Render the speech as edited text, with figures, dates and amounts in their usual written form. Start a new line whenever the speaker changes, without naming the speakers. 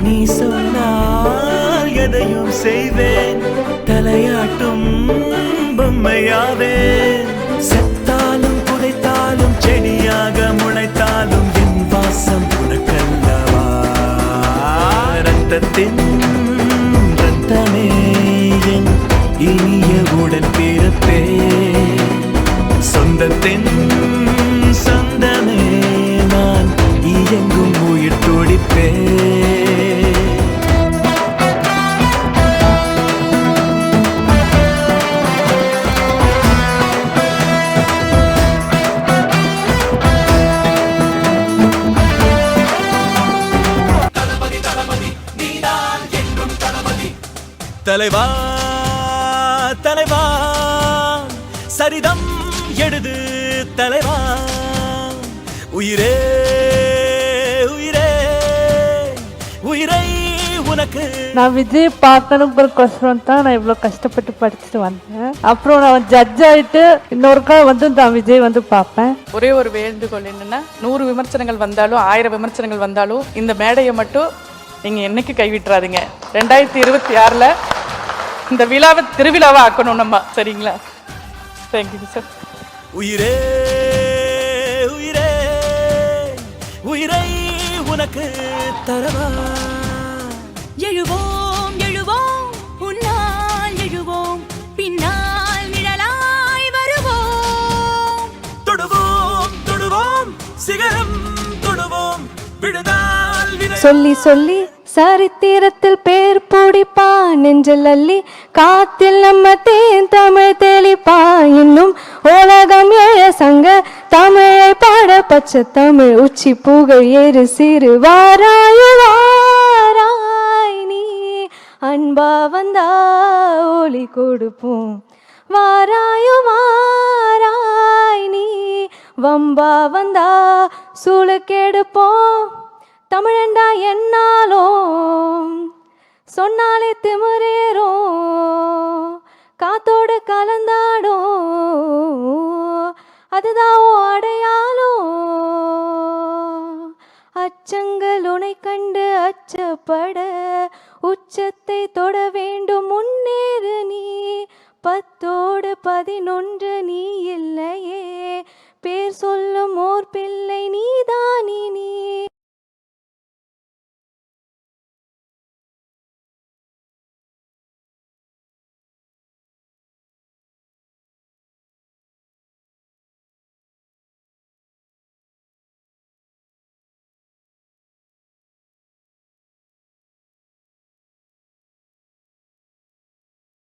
நீ சொன்னால் எதையும் செய்வேன், தலையாட்டும் பொம்மையாவேன். செத்தாலும் புதைத்தாலும் செடியாக முளைத்தாலும் என் வாசம் உனக்கல்லவா. ரத்தத்தின் ரத்தமே என் இனிய உடன் பிறப்பே, சொந்தத்தின் சொந்தமே நான் இயங்கும் உயிர் துடிப்பே. தலைவா தலைவா சரிதம் எழுது தலைவா. உயிரே உயிரே உயிரை உனக்கு.
நான் விஜய் பார்க்கணுங்கிறக்கோசரம் தான் நான் இவ்வளோ கஷ்டப்பட்டு படிச்சுட்டு வந்தேன். அப்புறம் நான் ஜட்ஜ் ஆகிட்டு இன்னொருக்கா நான் விஜய் பார்ப்பேன்.
ஒரே ஒரு வேண்டுகோள் என்னன்னா, 100 விமர்சனங்கள் வந்தாலும் 1000 விமர்சனங்கள் வந்தாலும் இந்த மேடையை மட்டும் நீங்க என்னைக்கு கைவிட்டுறாதீங்க. 2026ல இந்த விழாவை திருவிழாவை ஆக்கணும் நம்ம, சரிங்களா? Thank you sir.
உயிரே உயிரே உயிரை உனக்கு தரவா.
எழுவோம் எழுவோம் உன்னால் எழுவோம், பின்னால் நிழலாய் வருவோம்.
தொடுவோம் தொடுவோம் சிகரம் தொடுவோம், விடுதால்
சொல்லி சொல்லி சரித்திரத்தில் பேர் பிடிப்பா, நெஞ்சில் அள்ளி காத்தில் நம்ம தேன் தமிழ் தெளிப்பா. இன்னும் உலகம் ஏழ சங்க தமிழை பாட பச்சை தமிழ் உச்சி புகழ் ஏறு சிறு. வாராய் வாராய் நீ அன்பா வந்தா ஒளி கொடுப்போம், வாராயு வாராய் நீ வம்பா வந்தா சூளுக்கெடுப்போம். தமிழண்டா என்னாலும் சொன்னாலே திமிரேறும், காத்தோடு கலந்தாடும் அதுதான் அடையாளம். அச்சங்கள் உனை கண்டு அச்சப்பட உச்சத்தை தொட வேண்டும், முன்னேறு நீ. 10ஓடு 11 நீ இல்லையே, பேர் சொல்லும் ஓர் பிள்ளை நீதானி நீ.